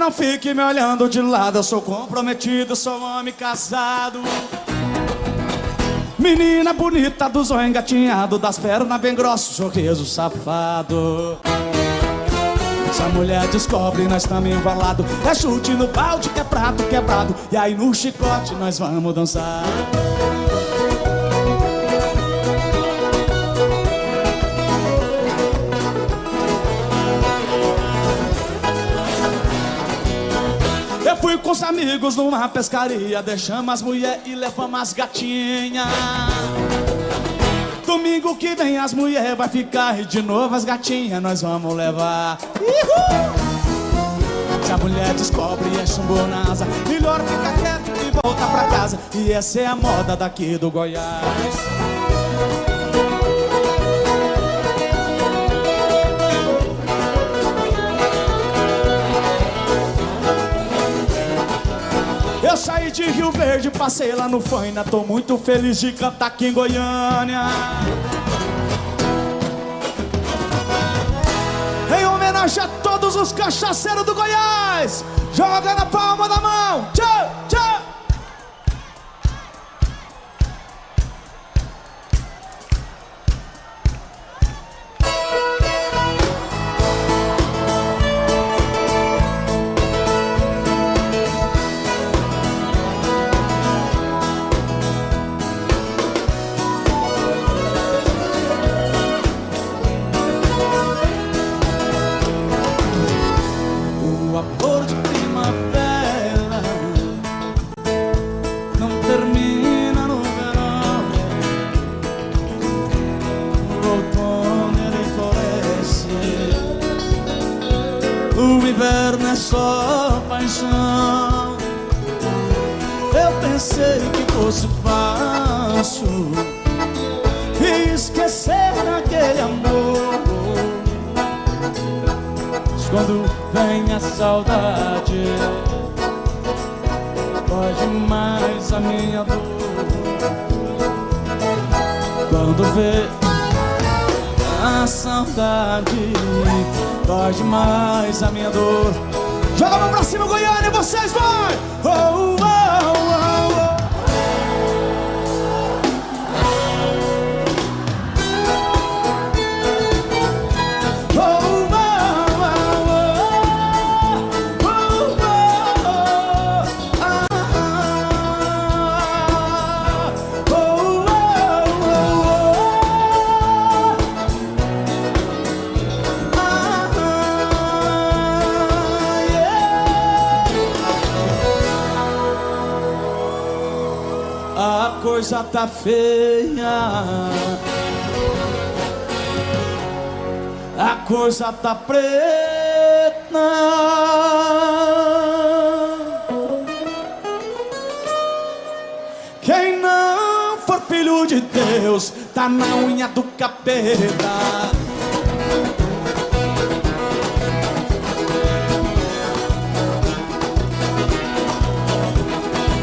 não fique me olhando de lado, eu sou comprometido, sou homem casado. Menina bonita do zóio engatinhado, das pernas bem grossas, sorriso safado. Se a mulher descobre, nós estamos embalados. É chute no balde que é prato quebrado, e aí no chicote nós vamos dançar. Eu fui com os amigos numa pescaria, deixamos as mulheres e levamos as gatinhas. Domingo que vem as mulheres vai ficar e de novo as gatinhas nós vamos levar. Uhul! Se a mulher descobre e é chumbou na asa, melhor ficar quieto e voltar pra casa. E essa é a moda daqui do Goiás. Eu saí de Rio Verde, passei lá no Faina, tô muito feliz de cantar aqui em Goiânia. Em homenagem a todos os cachaceiros do Goiás, joga na palma da mão. Tchau, tchau. O inverno é só paixão. Eu pensei que fosse fácil esquecer aquele amor, mas quando vem a saudade, pode mais a minha dor. Quando vê a saudade, dói demais a minha dor. Joga a mão pra cima, Goiânia, vocês vai! Oh, oh, oh, oh. A coisa tá feia, a coisa tá preta. Quem não for filho de Deus tá na unha do capeta.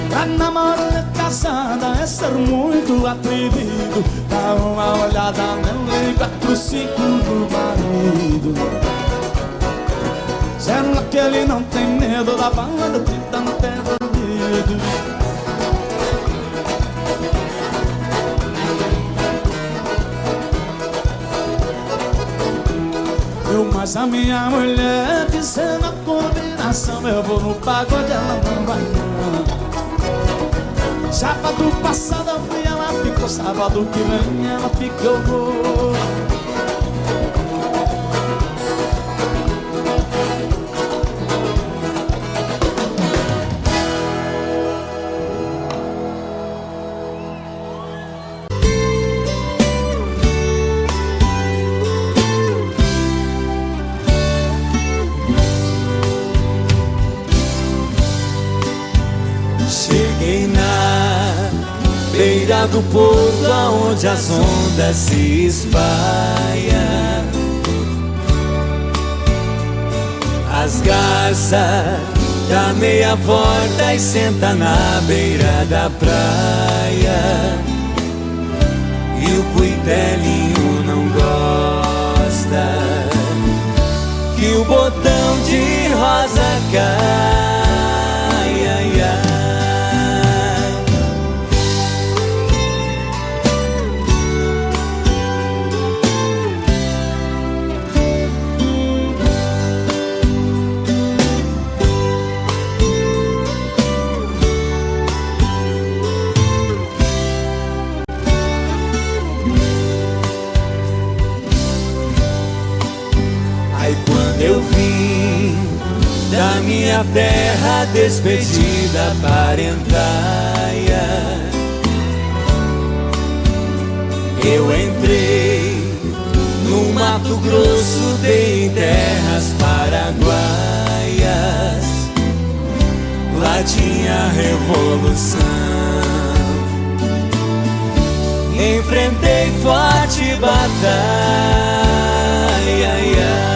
Pra namorar casada é ser muito atrevido. Dá uma olhada no 4-5 do marido. Será que ele não tem medo da banda que tá no pé do ouvido? Eu mais a minha mulher fizendo a combinação. Eu vou no pagode, ela não vai não. Sábado passado eu fui, ela ficou. Sábado que vem ela fica, eu vou. Cheguei na beira do porto, aonde as ondas se espalham. As garças dá meia volta e senta na beira da praia. E o cuitelinho não gosta que o botão de rosa cai, ai, ai. Aí quando eu vim da minha terra despedida parentaia, eu entrei no Mato Grosso, dei em terras paraguaias. Lá tinha revolução, enfrentei forte batalha, ai, ai.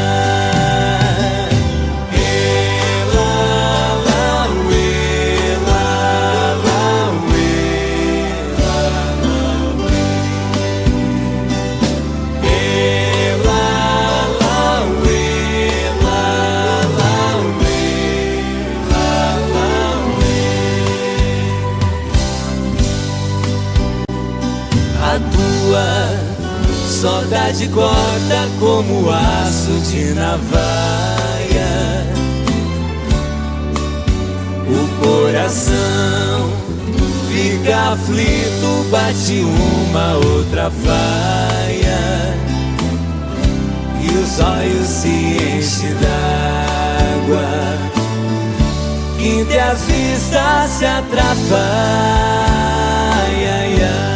A tua saudade corta como aço de navalha. O coração fica aflito, bate uma outra faia, e os olhos se enchem d'água, quinta e as vistas se atrapalham, ai, ai.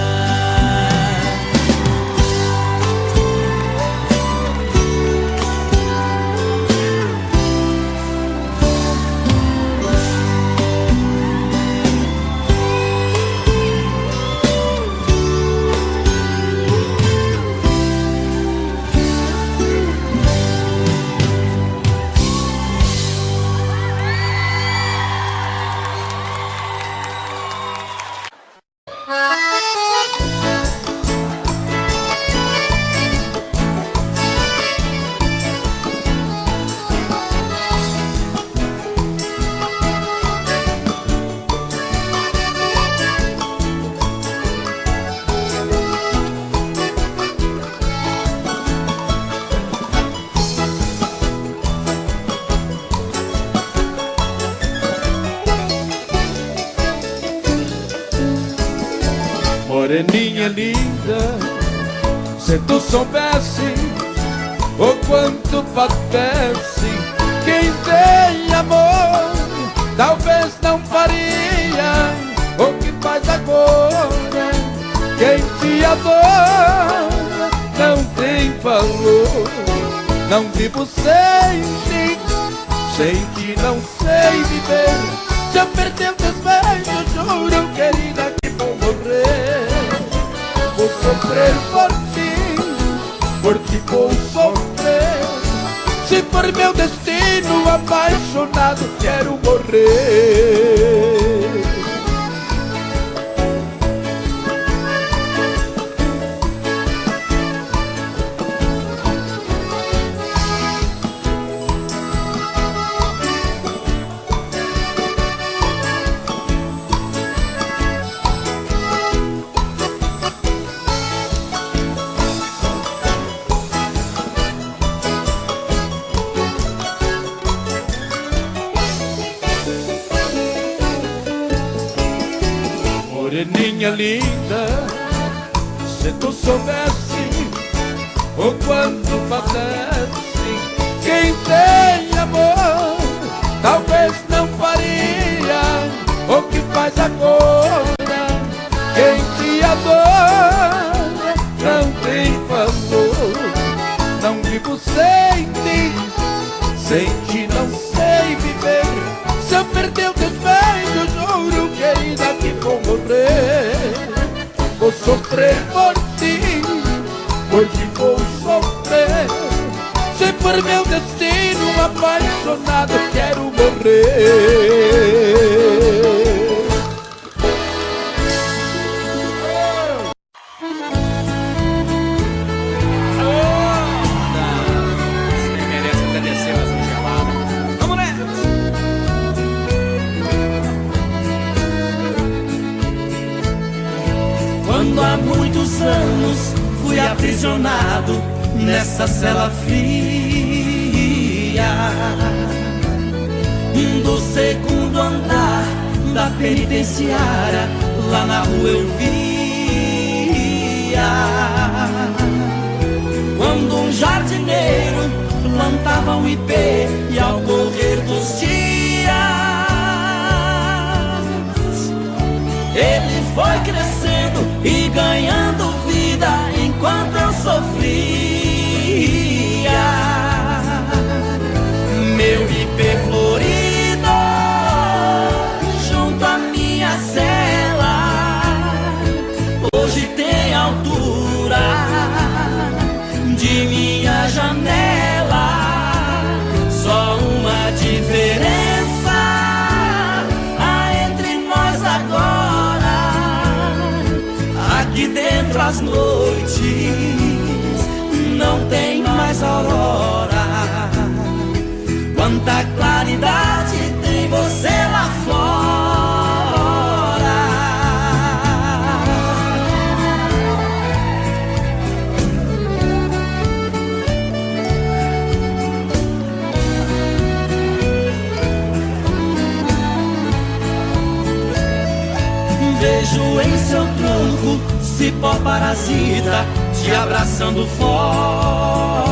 Moreninha linda, se tu soubesse o quanto padece quem tem amor, talvez não faria o que faz agora. Quem te adora não tem valor. Não vivo sem ti não sei viver. Se eu perder o desvejo, juro, querida, que vou morrer. Vou sofrer por ti vou sofrer. Se for meu destino, apaixonado, quero morrer. Moreninha linda, se tu soubesse o quanto padece quem tem amor, talvez não faria o que faz agora. Quem te adora não tem valor. Não vivo sem ti não sei viver. Se eu perder o despejo, juro, querida, que vou morrer. Vou sofrer por ti vou sofrer. Se for meu destino, apaixonado, quero morrer. Você merece agradecer, mas há muitos anos fui aprisionado nessa cela fria do segundo andar da penitenciária. Lá na rua eu via quando um jardineiro plantava um ipê, e ao correr dos dias ele foi crescendo e ganhando vida enquanto eu sofria. Meu ipê florido junto à minha cela hoje tem altura de minha janela. Só uma diferença há entre nós agora: aqui dentro as noites não tem mais aurora. Quanta claridade tem você lá fora. Vejo em seu tronco cipó parasita te abraçando forte.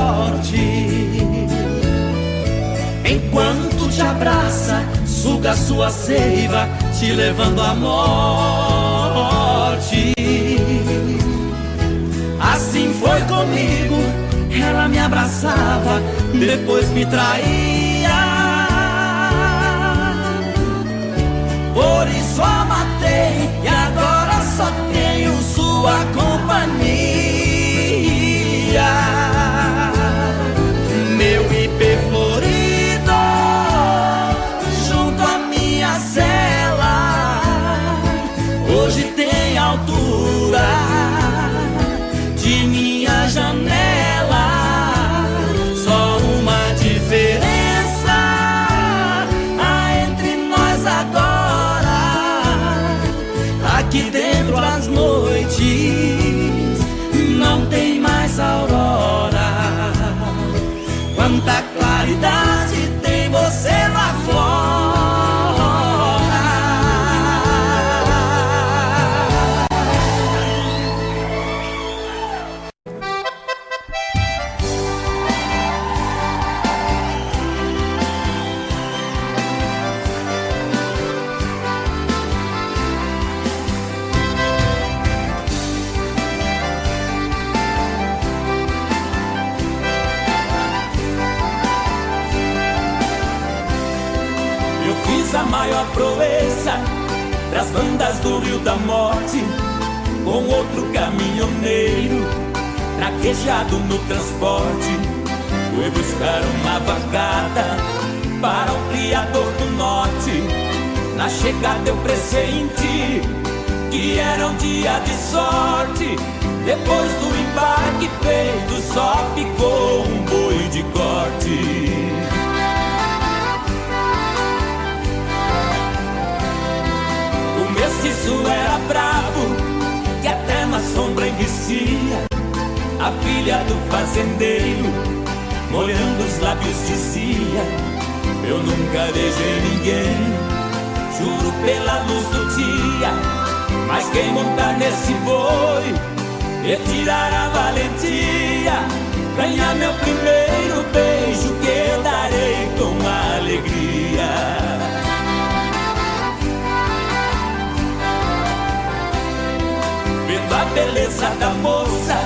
Enquanto te abraça, suga sua seiva, te levando à morte. Assim foi comigo, ela me abraçava, depois me traía. Por isso a matei e agora só tenho sua companhia. Meu ipê florido junto à minha cela hoje tem altura de minha janela. Só uma diferença há entre nós agora: aqui dentro as noites não tem mais aurora. Quanta claridade tem você lá fora. A maior proeza das bandas do Rio da Morte, com outro caminhoneiro traquejado no transporte. Fui buscar uma vacada para o criador do norte. Na chegada eu pressenti que era um dia de sorte. Depois do embarque feito só ficou um boi de corte. Isso era bravo, que até na sombra enricia. A filha do fazendeiro, molhando os lábios, dizia: eu nunca beijei ninguém, juro pela luz do dia. Mas quem montar nesse boi e tirar a valentia, ganhar meu primeiro beijo, que eu darei com alegria. Vendo a beleza da moça,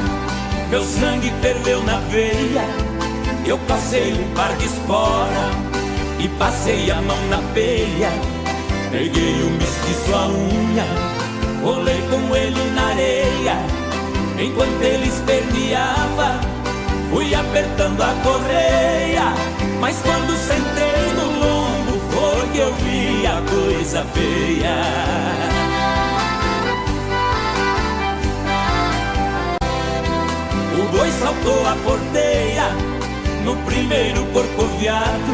meu sangue ferveu na veia. Eu passei um par de espora e passei a mão na peia. Peguei o mestiço à unha, rolei com ele na areia. Enquanto ele esperneava, fui apertando a correia. Mas quando sentei no lombo, foi que eu vi a coisa feia. O boi saltou a porteira no primeiro corcoviado,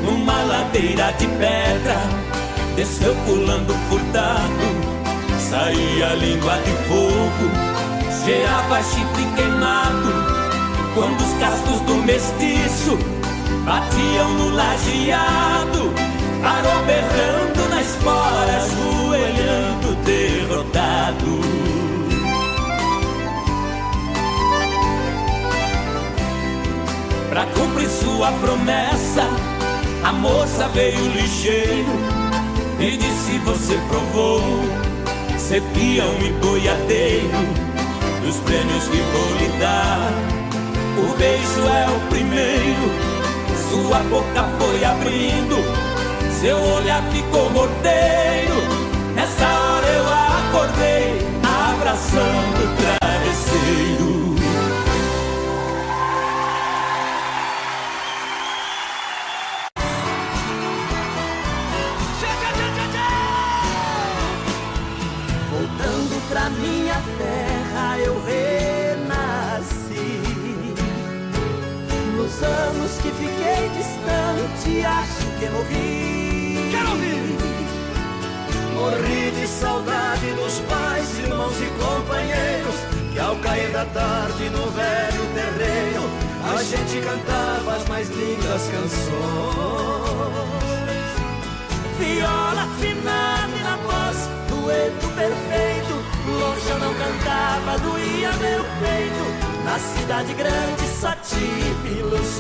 numa ladeira de pedra, desceu pulando furtado, saía língua de fogo, cheirava chifre queimado, quando os cascos do mestiço batiam no lajeado. Parou berrando na espora, ajoelhando derrotado. Pra cumprir sua promessa, a moça veio ligeiro e disse: você provou ser peão e boiadeiro dos prêmios que vou lhe dar. O beijo é o primeiro, sua boca foi abrindo, seu olhar ficou morteiro. Nessa hora eu acordei, abraçando o travesseiro. Voltando pra minha terra eu renasci. Nos anos que fiquei distante, acho que morri. Quero ouvir! Morri de saudade dos pais, irmãos e companheiros, que ao cair da tarde no velho terreiro a gente cantava as mais lindas canções. Viola afinada e na voz, dueto perfeito, longe eu não cantava, doía meu peito. Na cidade grande só tive ilusões.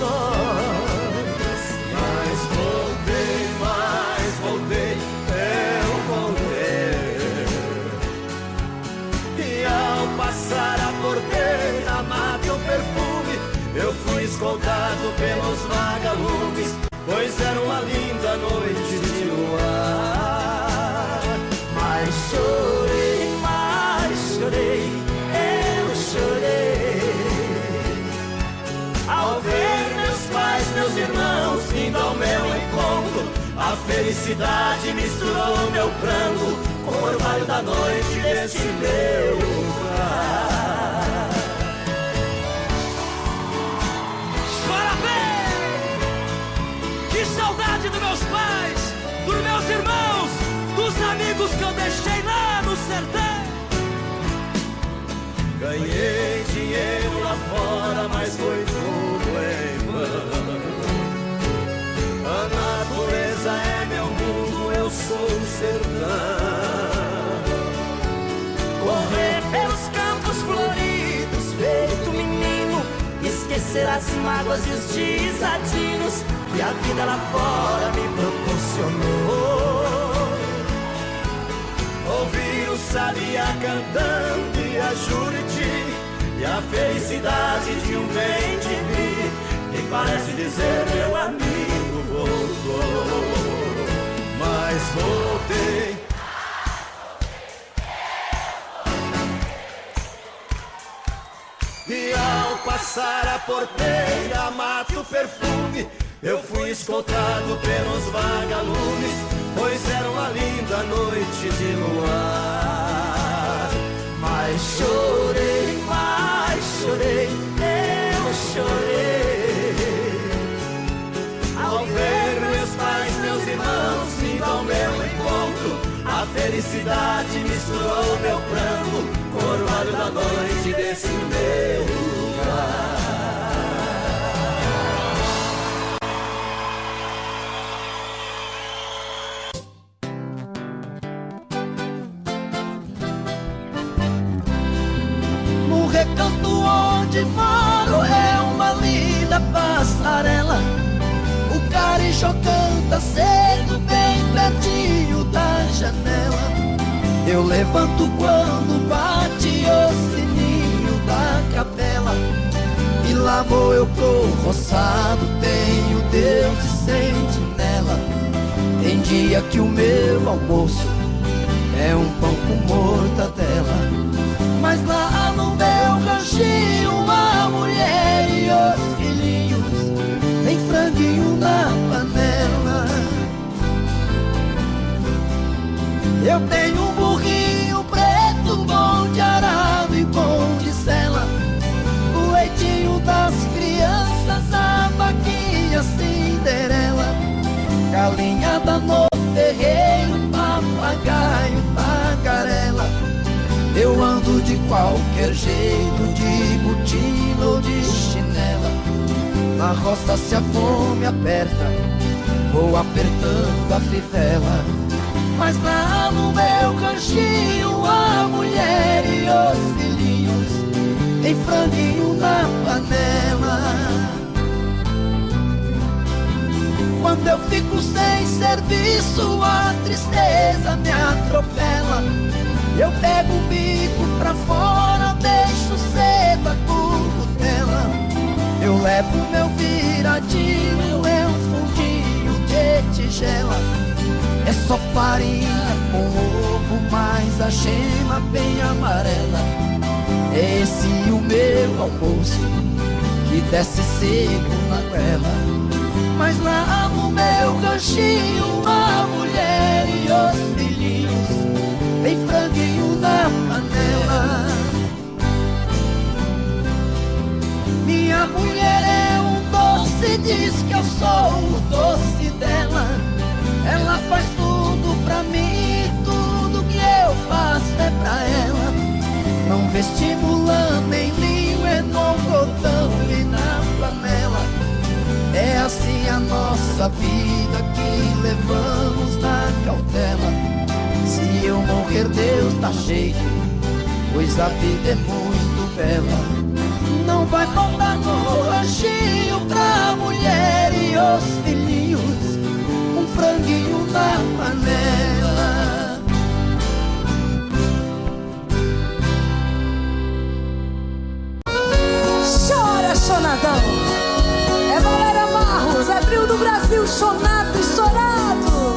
Mas voltei, eu voltei. E ao passar a porteira, amava o perfume, eu fui escoltado pelos vagalumes, pois era uma linda noite de luar. Mas chorei, eu chorei, ao ver meus pais, meus irmãos vindo ao meu encontro. A felicidade misturou meu pranto com o orvalho da noite desse meu lugar. Chora bem! Que saudade dos meus pais, dos meus irmãos, dos amigos que eu deixei lá no sertão. Ganhei dinheiro lá fora, mas foi tudo em vão. A natureza é meu mundo, eu sou o sertão. Correr pelos campos floridos, feito menino, esquecer as mágoas e os desatinos que a vida lá fora me proporcionou. Ouvir o sabiá cantando e a Juriti, e a felicidade de um bem-de-vi, que parece dizer meu amigo voltou. Mas voltei. E ao passar a porteira, mato perfume, eu fui escoltado pelos vagalumes, pois era uma linda noite de luar. Mas chorei, eu chorei, ao ver meus pais, meus irmãos vindo ao meu encontro. A felicidade misturou meu pranto com o orvalho da noite desse meu lugar. No recanto onde moro é uma linda passarela. O carijó canta cedo bem pertinho da janela. Eu levanto quando bate o sininho da capela, e lá vou eu pro roçado, tenho Deus e sentinela. Tem dia que o meu almoço é um pão com mortadela, mas lá no meu ranchinho a mulher e os filhinhos tem franguinho na panela. Eu tenho um burrinho preto, bom de arado e bom de sela, o leitinho das crianças, a vaquinha Cinderela, galinhada no terreiro, papagaio, tagarela. qualquer jeito, de botina ou de chinela. Na roça se a fome aperta, vou apertando a fivela. Mas lá no meu canchinho, a mulher e os filhinhos tem franguinho na panela. Quando eu fico sem serviço, a tristeza me atropela. Eu pego o bico pra fora, deixo cedo a currutela. Eu levo meu viradinho, é um fundinho de tigela. É só farinha com ovo, mas a gema bem amarela. É esse o meu almoço, que desce seco na goela. Mas lá no meu ganchinho, a mulher e os filhinhos tem franguinho na panela. Minha mulher é um doce, diz que eu sou o doce dela. Ela faz tudo pra mim, tudo que eu faço é pra ela. Não vestibulando nem linho, é no algodão e na flanela. É assim a nossa vida que levamos na cautela. Se eu morrer, Deus dá jeito, pois a vida é muito bela. Não vai faltar no ranchinho pra mulher e os filhinhos um franguinho na panela. Chora, Chonadão! É Valéria Marros, é trio do Brasil, chonado e chorado.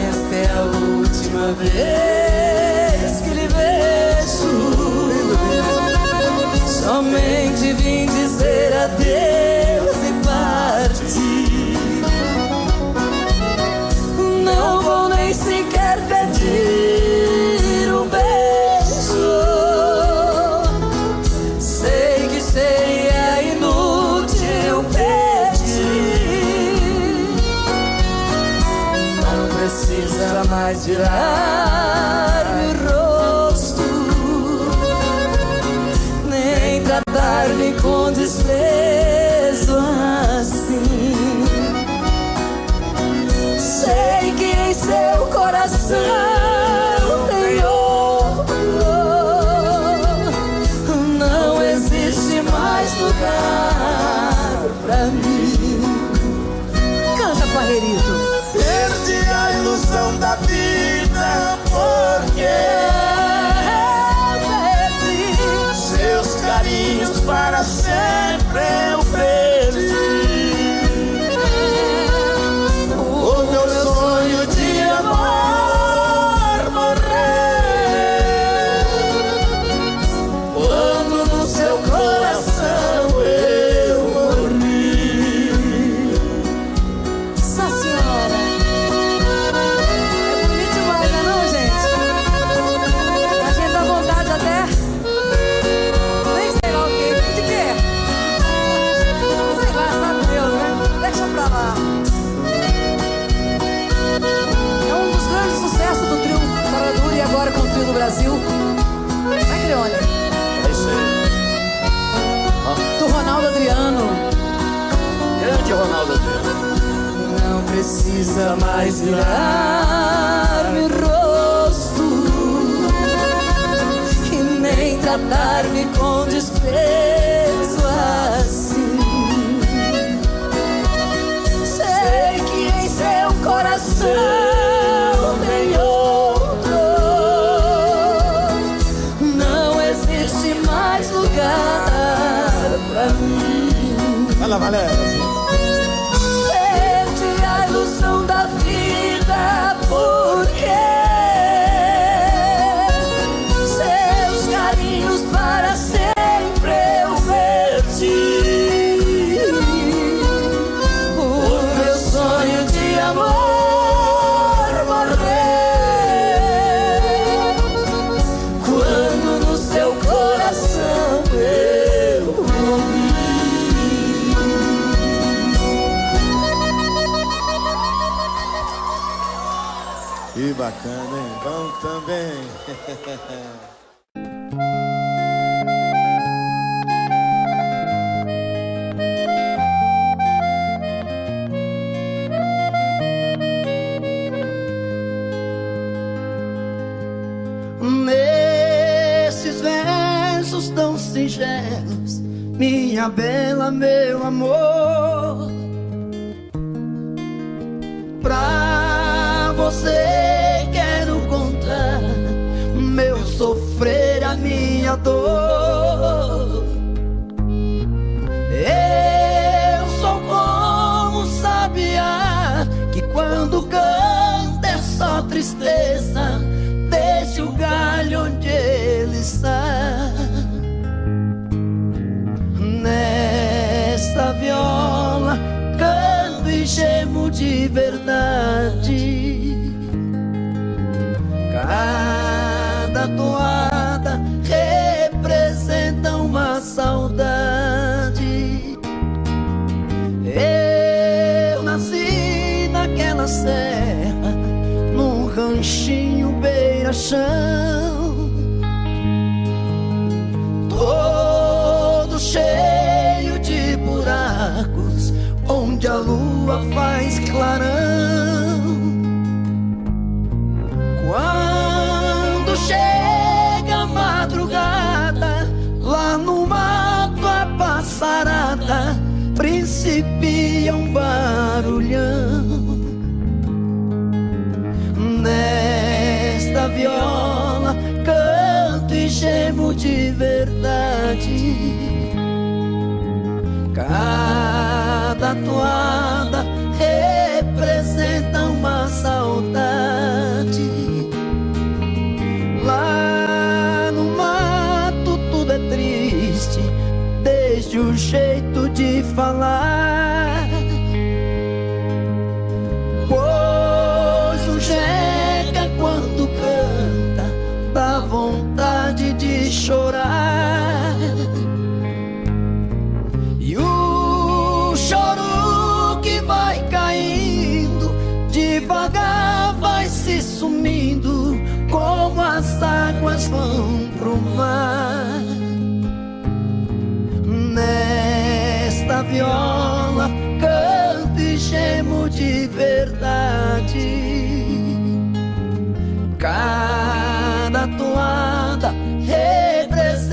Esta é a última vez que lhe vejo. Somente vim dizer adeus e partir. Não vou nem sequer pedir um beijo. Sei que seria inútil pedir. Não precisa mais virar meu rosto, nem tratar-me com desprezo assim. Sei que em seu coração tem outro. Não existe mais lugar pra mim. Canta, Parreirito. Perdi a ilusão da vida porque seus carinhos para sempre eu perdi. O meu sonho de amor morreu quando no seu coração eu morri. Nossa Senhora! É bonito demais, né não, gente? A gente dá vontade até... Nem sei lá o que. De quê? Sei lá, sabe Deus, né? Deixa pra lá. É um dos grandes sucessos do trio Paradura e agora com o trio do Brasil. Vai, Creone. É isso aí. Do Ronaldo Adriano. Grande Ronaldo Adriano. Não precisa mais virar-me rosto e nem tratar-me com desprezo assim. Sei que em seu coração tem outro. Não existe mais lugar pra mim. Vai lá, Valéria. Perdi a ilusão da vida porque seus carinhos para sempre eu perdi. O meu sonho de amor morreu quando no seu coração bacana, hein? Bom também. Nesses versos tão singelos, minha bela, meu amor, pra você quero contar meu sofrer, a minha dor. Eu sou como sabiá que quando canta é só tristeza. Deixe o galho onde ele está. Nesta viola canto e gemo de verdade. Cada toada representa uma saudade. Eu nasci naquela serra, num ranchinho beira-chão, todo cheio de buracos, onde a lua faz clarão. Quando chega a madrugada, lá no mato a passarada principia um barulhão. Nesta viola canto e gemo de verdade. Cada toada representa uma saudade. Lá no mato tudo é triste, desde o jeito de falar. Pois o jeca quando canta dá vontade de chorar. E o choro que vai caindo devagar vai se sumindo, como as águas vão pro mar. Nesta viola canto e gemo de verdade. Cada toada representa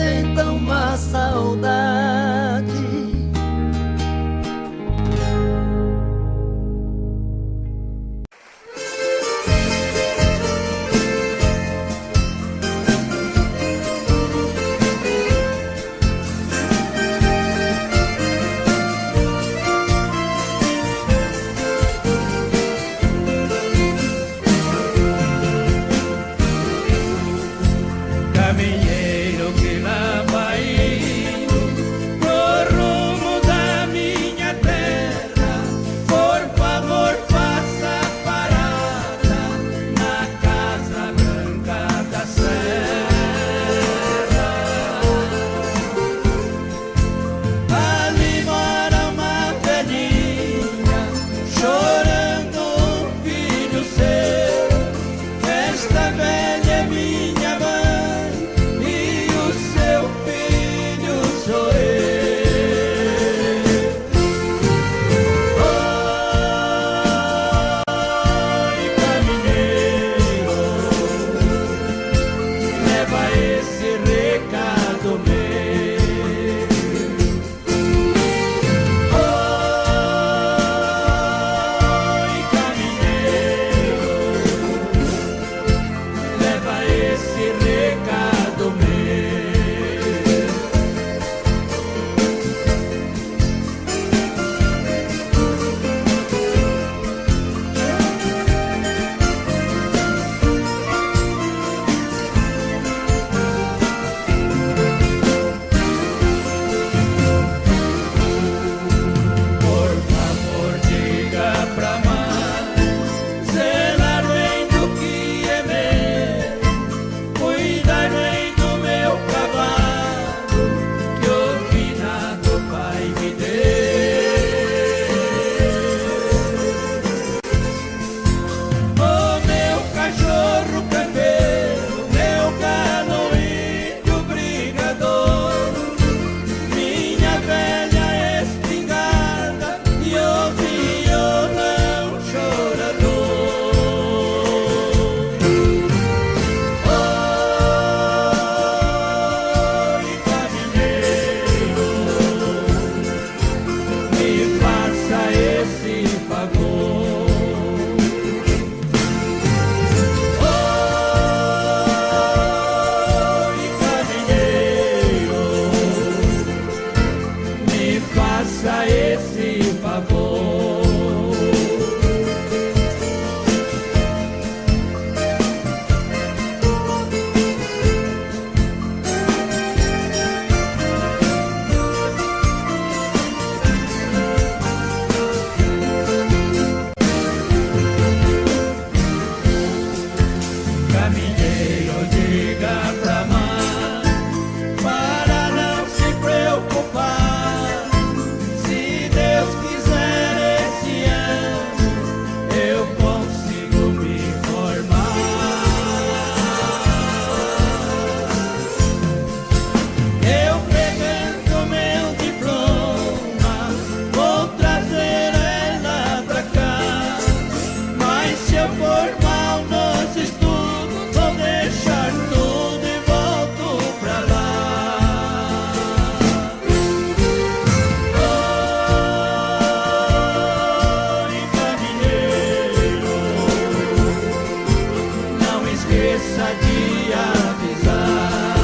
de avisar.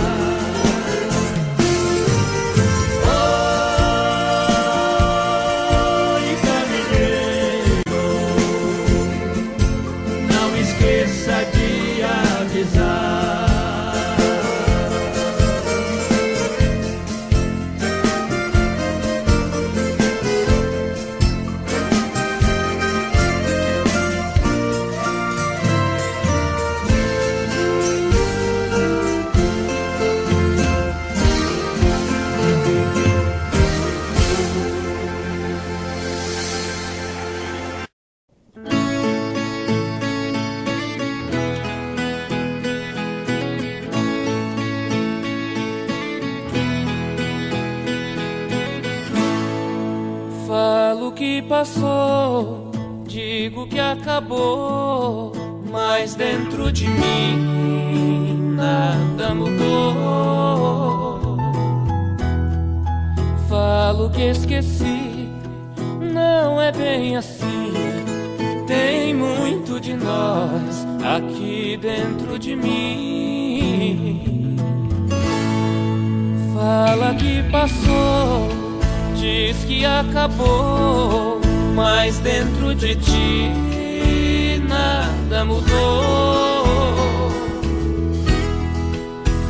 Oi, caminheiro, não esqueça de avisar. Falo que passou, digo que acabou, mas dentro de mim nada mudou. Falo que esqueci, não é bem assim. Tem muito de nós aqui dentro de mim. Fala que passou, diz que acabou, mas dentro de ti nada mudou.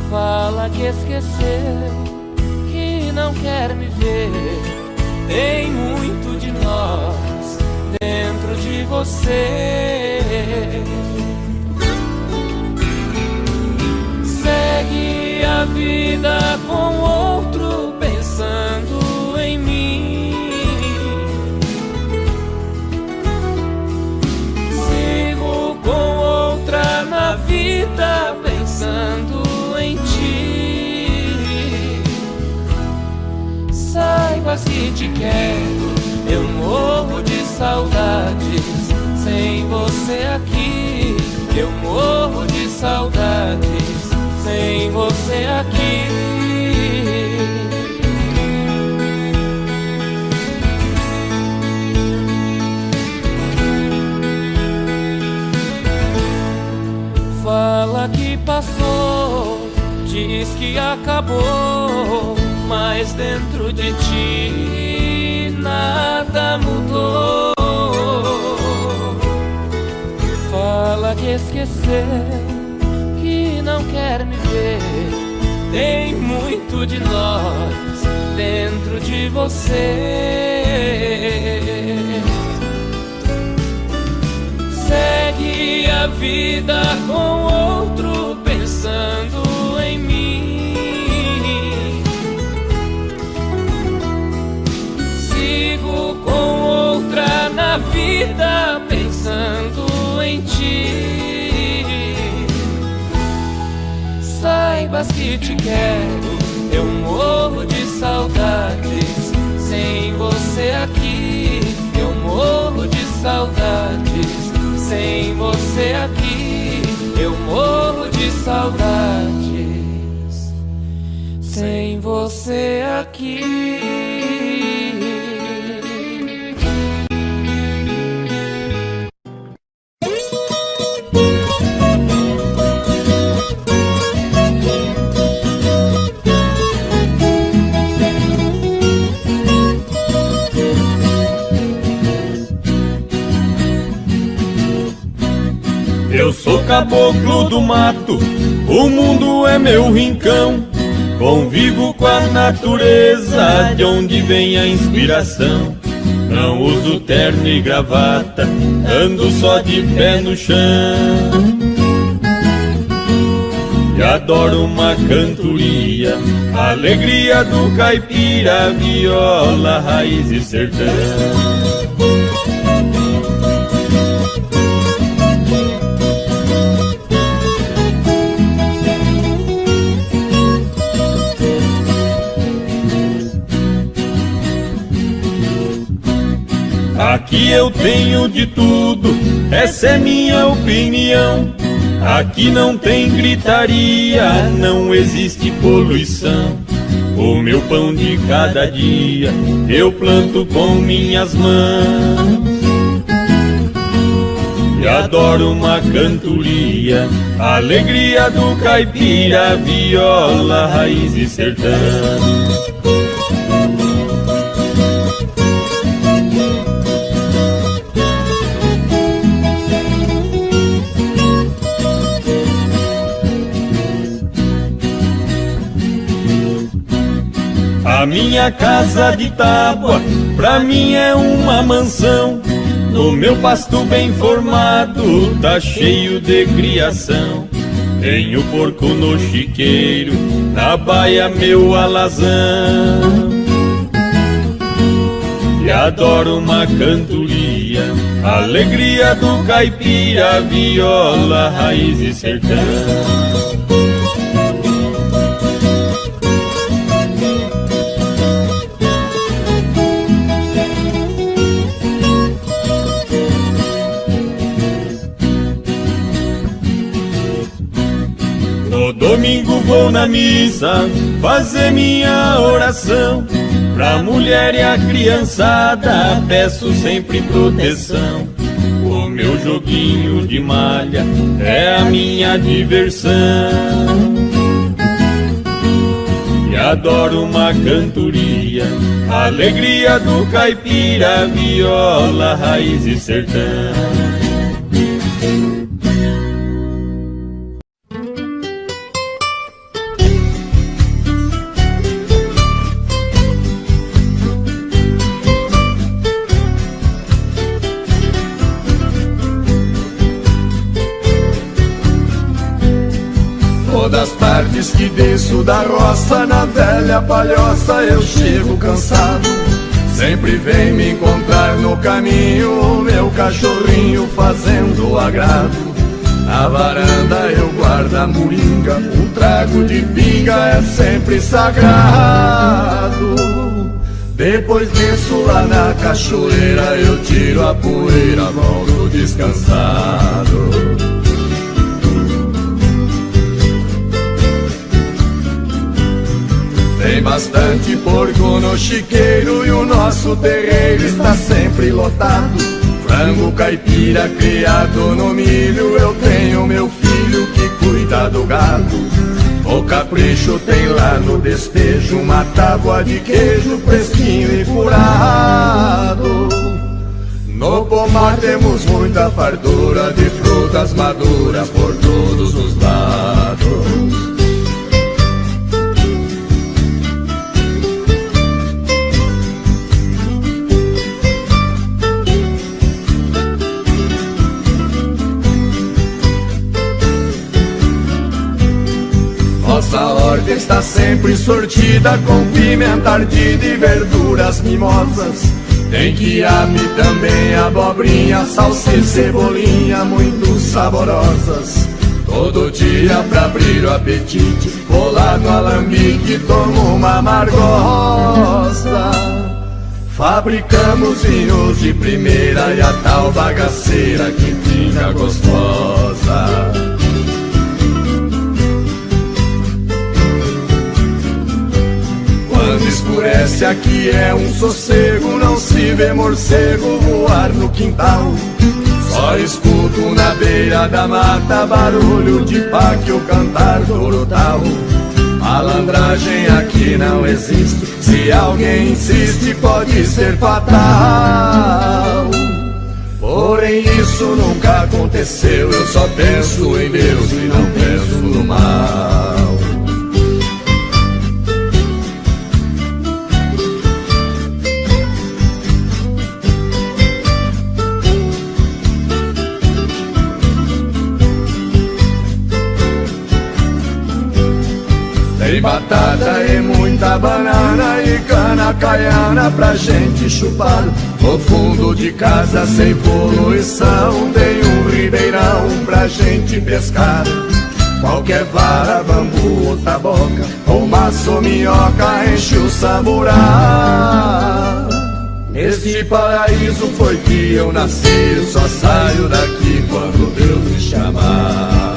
Fala que esqueceu, que não quer me ver. Tem muito de nós dentro de você. Segue a vida com outro pensando em mim. Sigo com outra na vida pensando em ti. Saiba que te quero, eu morro de saudades sem você aqui. Eu morro de saudades sem você aqui. Fala que passou, diz que acabou, mas dentro de ti nada mudou. Fala que esqueceu, que não quer me ver. Tem muito de nós dentro de você. Segue a vida com outro pensando em mim. Sigo com outra na vida pensando em ti. Saibas que te quero, eu morro de saudades sem você aqui. Eu morro de saudades sem você aqui. Eu morro de saudades sem você aqui. Eu sou caboclo do mato, o mundo é meu rincão. Convivo com a natureza, de onde vem a inspiração. Não uso terno e gravata, ando só de pé no chão. E adoro uma cantoria, a alegria do caipira, viola, raiz e sertão. Aqui eu tenho de tudo, essa é minha opinião. Aqui não tem gritaria, não existe poluição. O meu pão de cada dia eu planto com minhas mãos. E e adoro uma cantoria, alegria do caipira, viola, raiz e sertão. A minha casa de tábua, pra mim é uma mansão. No meu pasto bem formado, tá cheio de criação. Tenho porco no chiqueiro, na baia meu alazão. E adoro uma cantoria, alegria do caipira, viola, raiz e sertão. Domingo vou na missa fazer minha oração. Pra mulher e a criançada peço sempre proteção. O meu joguinho de malha é a minha diversão. E adoro uma cantoria, alegria do caipira, viola, raiz e sertão. Das tardes que desço da roça, na velha palhoça eu chego cansado. Sempre vem me encontrar no caminho o meu cachorrinho fazendo agrado. Na varanda eu guardo a moringa, um trago de pinga é sempre sagrado. Depois desço lá na cachoeira, eu tiro a poeira, volto descansado. Tem bastante porco no chiqueiro e o nosso terreiro está sempre lotado. Frango caipira criado no milho, eu tenho meu filho que cuida do gado. O capricho tem lá no despejo uma tábua de queijo fresquinho e curado. No pomar temos muita fartura de frutas maduras por todos os lados. Nossa horta está sempre sortida com pimenta ardida e verduras mimosas. Tem quiabo também, abobrinha, salsa e cebolinha muito saborosas. Todo dia pra abrir o apetite, vou lá no alambique e tomo uma amargosa. Fabricamos vinhos de primeira e a tal bagaceira que fica gostosa. Quando escurece aqui é um sossego, não se vê morcego voar no quintal. Só escuto na beira da mata barulho de páquio cantar total. Malandragem aqui não existe, se alguém insiste pode ser fatal. Porém isso nunca aconteceu, eu só penso em Deus e não penso no mal. Tem batata e muita banana e cana caiana pra gente chupar. No fundo de casa sem poluição tem um ribeirão pra gente pescar. Qualquer vara, bambu ou taboca, ou maço ou minhoca enche o samburá. Neste paraíso foi que eu nasci, eu só saio daqui quando Deus me chamar.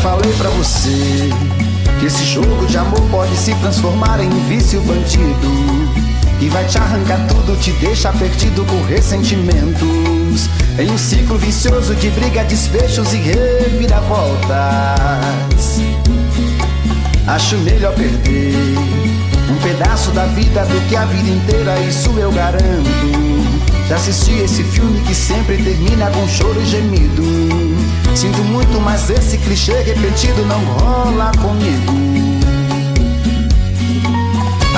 falei pra você que esse jogo de amor pode se transformar em um vício bandido, que vai te arrancar tudo, te deixar perdido com ressentimentos, em um ciclo vicioso de briga, desfechos e reviravoltas. Acho melhor perder um pedaço da vida do que a vida inteira, isso eu garanto. Já assisti esse filme que sempre termina com choro e gemido. Sinto muito, mas esse clichê repetido não rola comigo.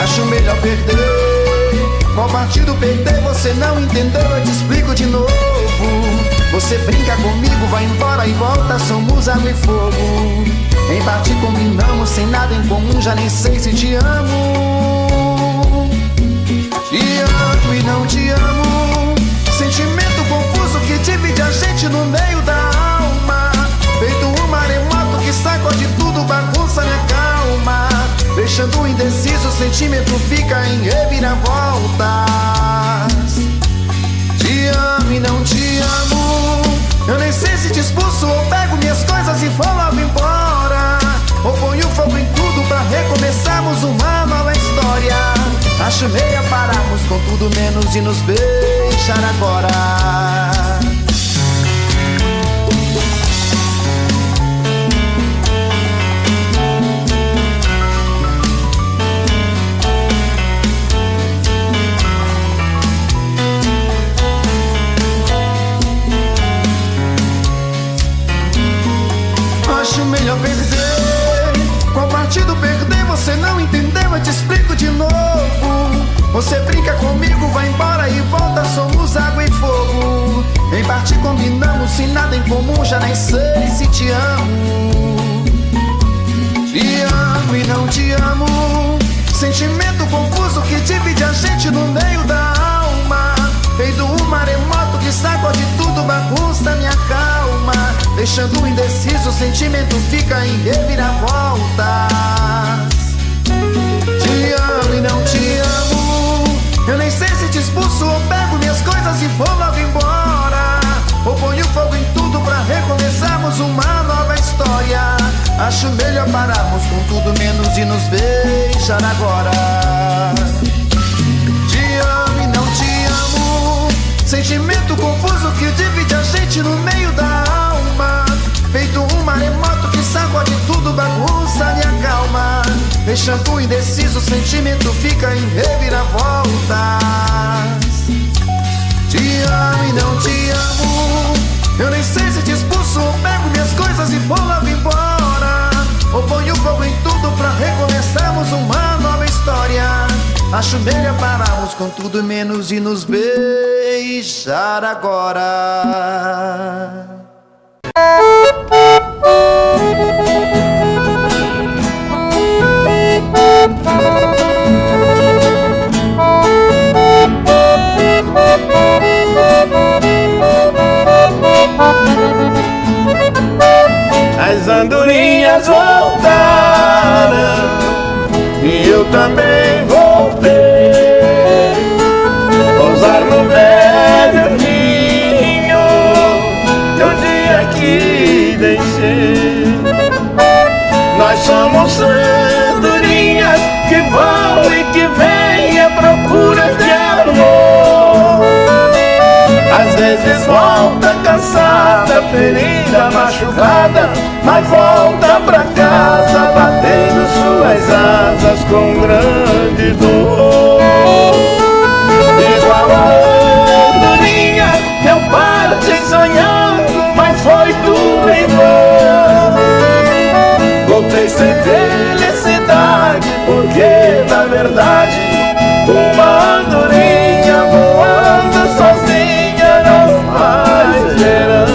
Acho melhor perder. Qual partido perder? Você não entendeu, eu te explico de novo. Você brinca comigo, vai embora e volta, somos água e fogo. Em parte combinamos, sem nada em comum, já nem sei se te amo. Te amo e não te amo, sentimento confuso que divide a gente no meio da alma. Feito um maremoto que sacode tudo, bagunça minha calma, deixando indeciso, o sentimento fica em reviravoltas. Te amo e não te amo, eu nem sei se te expulso ou pego minhas coisas e vou logo embora, ou ponho fogo em tudo pra recomeçarmos uma nova história. Acho meio pararmos com tudo menos de nos beijar agora. Acho melhor perder. Qual partido perder? Você não entendeu, eu te explico de novo. Você brinca comigo, vai embora e volta, somos água e fogo. Em parte combinamos, sem nada em comum, já nem sei se te amo. Te amo e não te amo, sentimento confuso que divide a gente no meio da alma. Feito um maremoto que sacode tudo, bagunça minha calma, deixando indeciso, o sentimento fica em reviravoltas. Te amo e não te amo, eu nem sei se te expulso ou pego minhas coisas e vou logo embora, ou ponho fogo em tudo pra recomeçarmos uma nova história. Acho melhor pararmos com tudo menos de nos beijar agora. Te amo e não te amo, sentimento confuso que divide a gente no meio da alma. Feito um maremoto que sacode tudo, bagunça minha calma, deixando indeciso, o sentimento fica em reviravoltas. Te amo e não te amo, eu nem sei se te expulso ou pego minhas coisas e vou logo embora, ou ponho fogo em tudo pra recomeçarmos uma nova história. Acho melhor pararmos com tudo menos de nos beijar agora. As andorinhas voltaram e eu também voltei. Pousar no velho ninho de um dia que deixei. Nós somos andorinhas que vão e que vêm à procura de amor. Às vezes volta cansada, ferida, machucada, mas volta pra casa batendo suas asas com grande dor. Igual a andorinha, eu parti sonhando, mas foi tudo em vão. Voltei sem felicidade, porque na verdade uma andorinha voando sozinha não faz verão.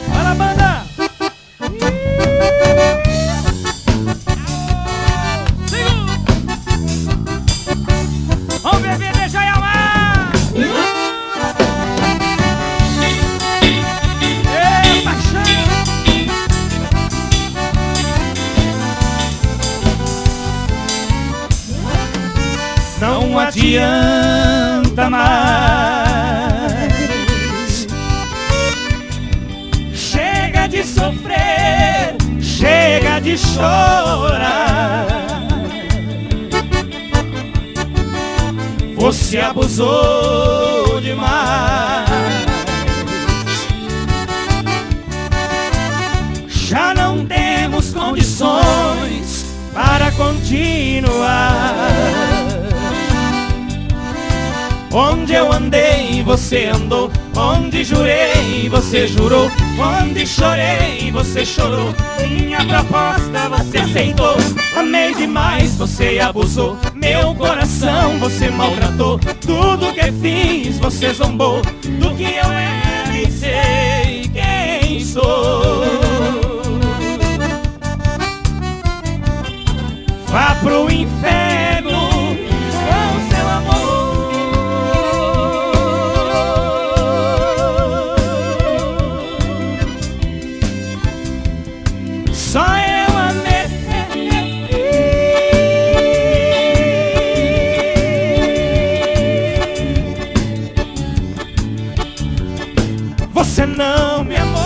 Bora, banda! Segura! Vamos beber, deixa eu amar! adianta mais. Chega de sofrer, chega de chorar. Você abusou demais. Já não temos condições para continuar. Onde eu andei, você andou. Onde jurei, você jurou. Onde chorei, você chorou. Minha proposta você aceitou. Amei demais, você abusou. Meu coração você maltratou. Tudo que fiz, você zombou. Do que eu era e sei quem sou. Vá pro inferno com seu amor. Só eu amei. Você não me amou.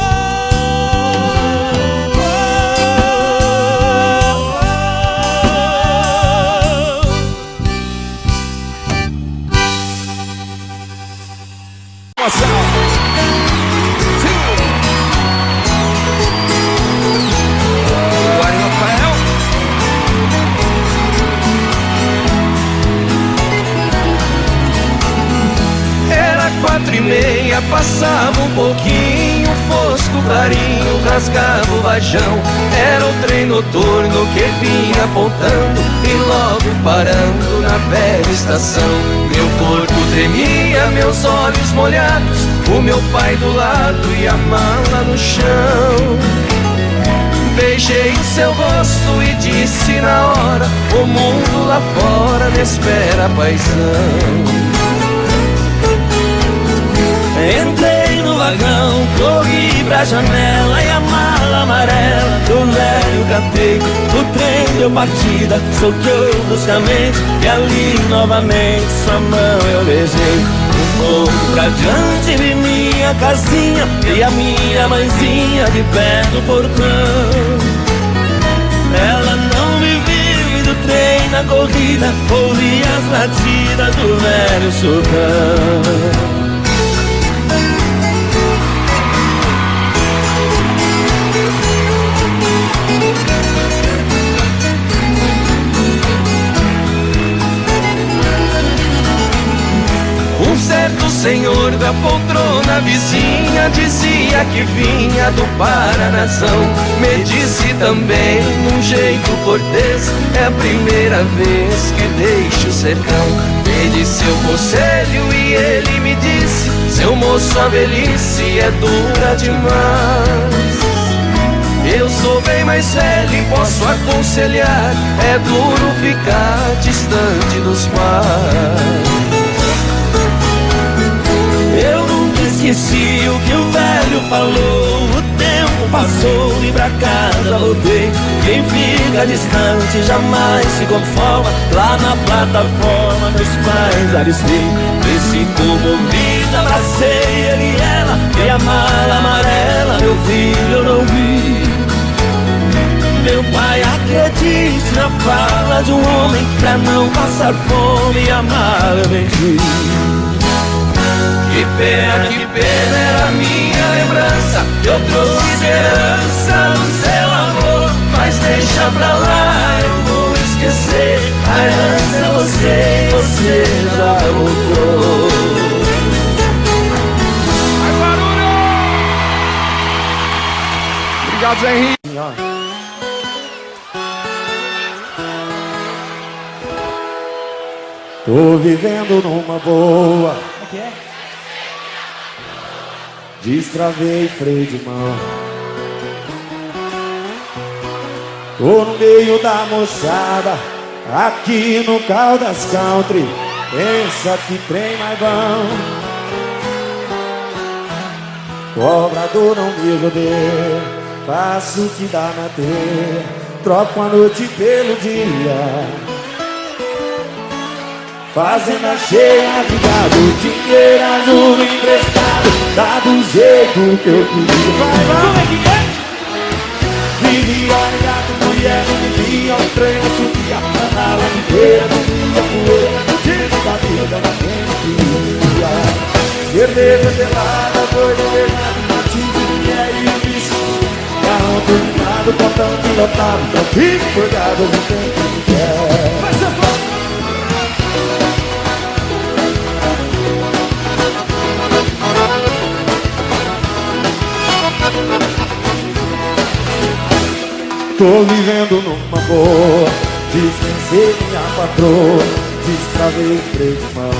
Era 4:30, passava um pouquinho, fosco clarinho, rasgava o vajão. Era o trem noturno que vinha apontando e logo parando na velha estação. Meu corpo tremia, meus olhos molhados, o meu pai do lado e a mala no chão. Beijei o seu rosto e disse na hora: o mundo lá fora me espera, paizão. Entrei no vagão, corri pra janela e a mala amarela do velho catei. O trem deu partida, soqueou bruscamente e ali novamente sua mão eu beijei. Um pouco pra diante vi minha casinha e a minha mãezinha de pé no portão. Ela não me viu e do trem na corrida ouvi as latidas do velho sultão. Um certo senhor da poltrona vizinha dizia que vinha do Paranazão. Me disse também, num jeito cortês, é a primeira vez que deixo o sertão. Pedi seu conselho e ele me disse: seu moço, a velhice é dura demais. Eu sou bem mais velho e posso aconselhar, é duro ficar distante dos pais. Eu nunca esqueci o que o velho falou. O tempo passou e pra casa voltei. Quem fica distante jamais se conforma. Lá na plataforma meus pais avistei. Desci comovida, abracei ele e ela. E a mala amarela, meu filho, eu não vi. Meu pai, acredite na fala de um homem. Pra não passar fome e amar eu vendi. Que pena era a minha lembrança. Eu trouxe esperança no seu amor. Mas deixa pra lá, eu vou esquecer. A herança é você já voltou. Mais barulho! Obrigado, Zé Henrique. Tô vivendo numa boa. que é? Destravei freio de mão. Tô no meio da moçada, aqui no Caldas Country. Pensa que trem mais bom. Cobrador não me rodeia, faço o que dá na teia. Troco a noite pelo dia. Fazenda cheia de gado, dinheiro, juro emprestado, dá do jeito que eu queria. Como é que é? Vivia ligado, mulher, não vivia, o trem não subia, andava de feira, comia poeira, digo da vida da gente queria. Cerveja gelada, doida, verdade, motivo, mulher e o bicho. Carro turbinado, portão pilotado, tranquilo, forgado, não tem quem quer. Vai ser bom. Tô vivendo numa boa, dispensei minha patroa, destravei o freio de mão.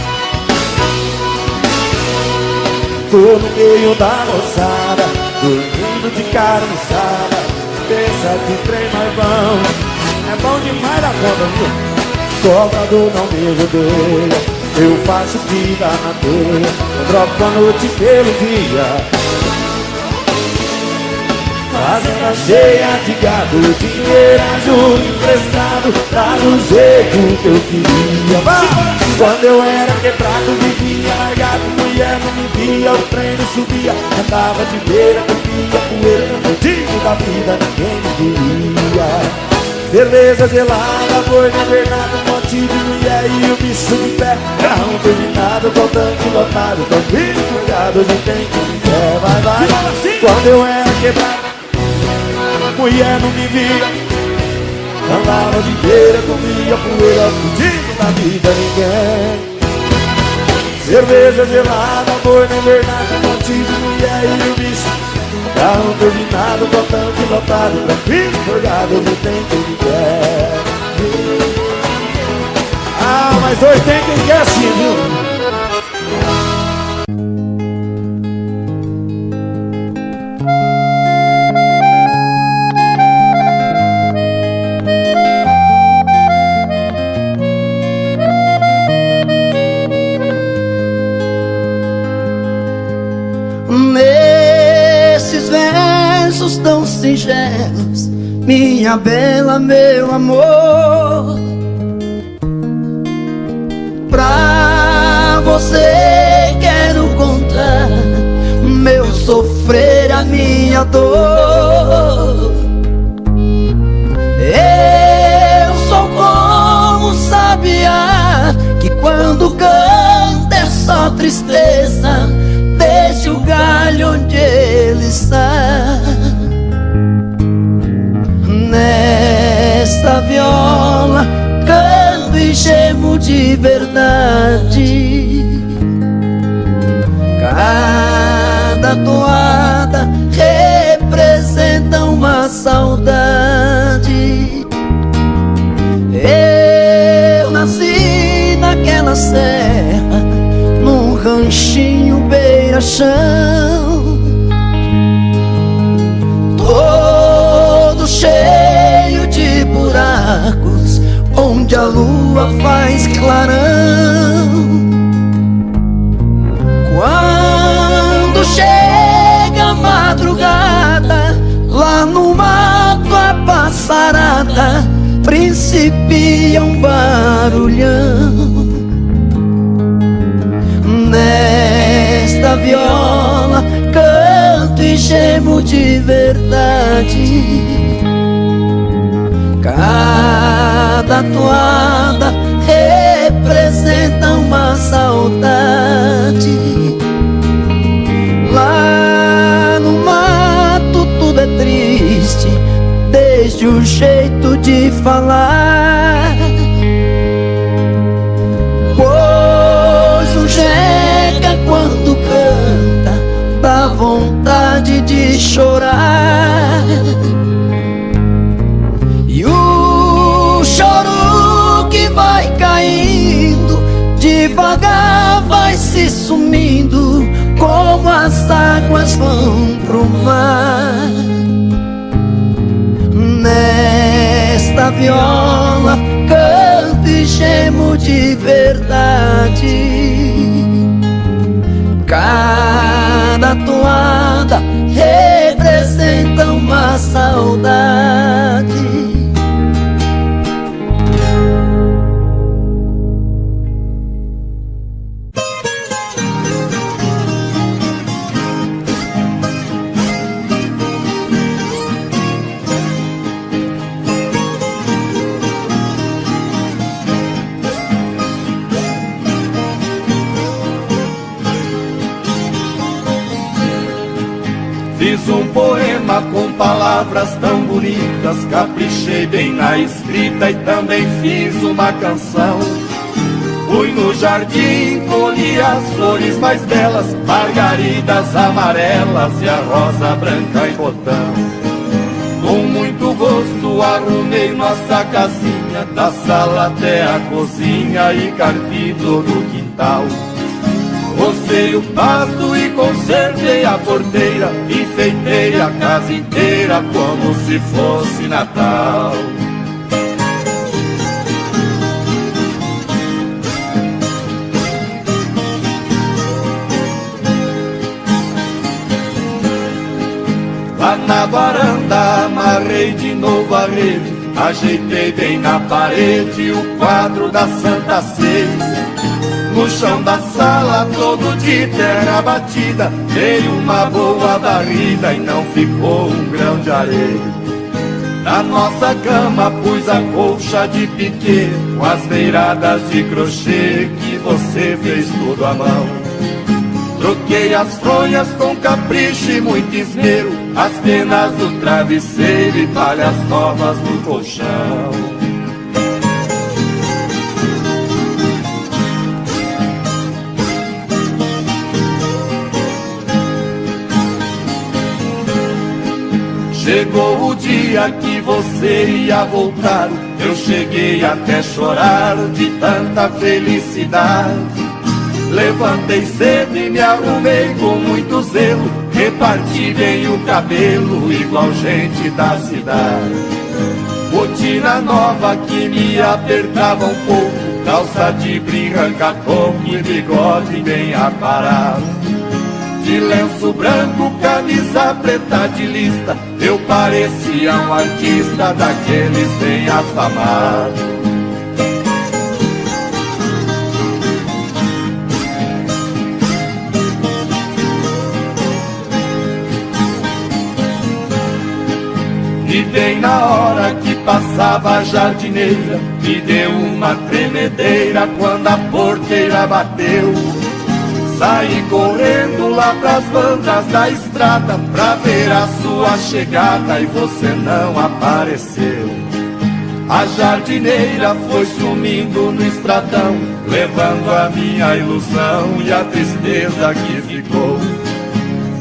Tô no meio da moçada, dormindo de cara inchada, pensa que trem mais bom. É bom demais da conta, viu? Cobrador não me rodeia, eu faço vida na teia, eu troco a noite pelo dia. Fazenda cheia de gado, dinheiro, juro emprestado, dá do jeito que eu queria. Quando eu era quebrado, vivia largado, mulher não me via, o trem não subia, andava de beira, comia poeira, motivo da vida ninguém me queria. Cerveja gelada, boi na verdade, motivo de mulher e o bicho de pé, carro turbinado, com tanque lotado, tranquilo, cuidado, hoje tem que me quer, vai, vai. Quando eu era quebrado, mulher não me via, andava de beira, comia poeira, fudido da vida ninguém. Cerveja gelada, boi na verdade, motivo, mulher e o bicho. Carro turbinado, com tanque lotado, tranquilo, forgado, não tem quem quer. Ah, mas dois tem quem quer sim, viu? Tão singelos, minha bela, meu amor. Pra você quero contar meu sofrer, a minha dor. Eu sou como sabiá que quando canta é só tristeza, deixa o galho onde ele está. Nesta viola canto e gemo de verdade. Cada toada representa uma saudade. Eu nasci naquela serra, num ranchinho beira-chão, cheio de buracos, onde a lua faz clarão. Quando chega a madrugada, lá no mato a passarada principia um barulhão. Nesta viola canto e gemo de verdade. Cada toada representa uma saudade. Lá no mato tudo é triste, desde o jeito de falar. Pois o jeca quando canta dá vontade de chorar. E o choro que vai caindo devagar vai se sumindo, como as águas vão pro mar. Nesta viola canto e gemo de verdade. Cada toada representa uma saudade. Fiz um poema com palavras tão bonitas, caprichei bem na escrita e também fiz uma canção. Fui no jardim, colhi as flores mais belas, margaridas amarelas e a rosa branca em botão. Com muito gosto arrumei nossa casinha, da sala até a cozinha e carpi todo o quintal. Rocei o pasto e consertei a porteira, enfeitei a casa inteira como se fosse Natal. Lá na varanda amarrei de novo a rede, ajeitei bem na parede o quadro da Santa Ceia. No chão da sala todo de terra batida, dei uma boa varrida e não ficou um grão de areia. Na nossa cama pus a colcha de piquê, com as beiradas de crochê que você fez tudo à mão. Troquei as fronhas com capricho e muito esmero, as penas do travesseiro e palhas novas no colchão. Chegou o dia que você ia voltar, eu cheguei até chorar de tanta felicidade. Levantei cedo e me arrumei com muito zelo, reparti bem o cabelo igual gente da cidade. Botina nova que me apertava um pouco, calça de brinca-coco e bigode bem aparado. De lenço branco, camisa preta de lista, eu parecia um artista daqueles bem afamados. E bem na hora que passava a jardineira, me deu uma tremedeira quando a porteira bateu. Saí correndo lá pras bandas da estrada pra ver a sua chegada e você não apareceu. A jardineira foi sumindo no estradão, levando a minha ilusão e a tristeza que ficou.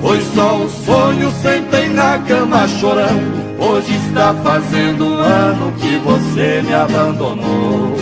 Foi só um sonho, sentei na cama chorando, hoje está fazendo um ano que você me abandonou.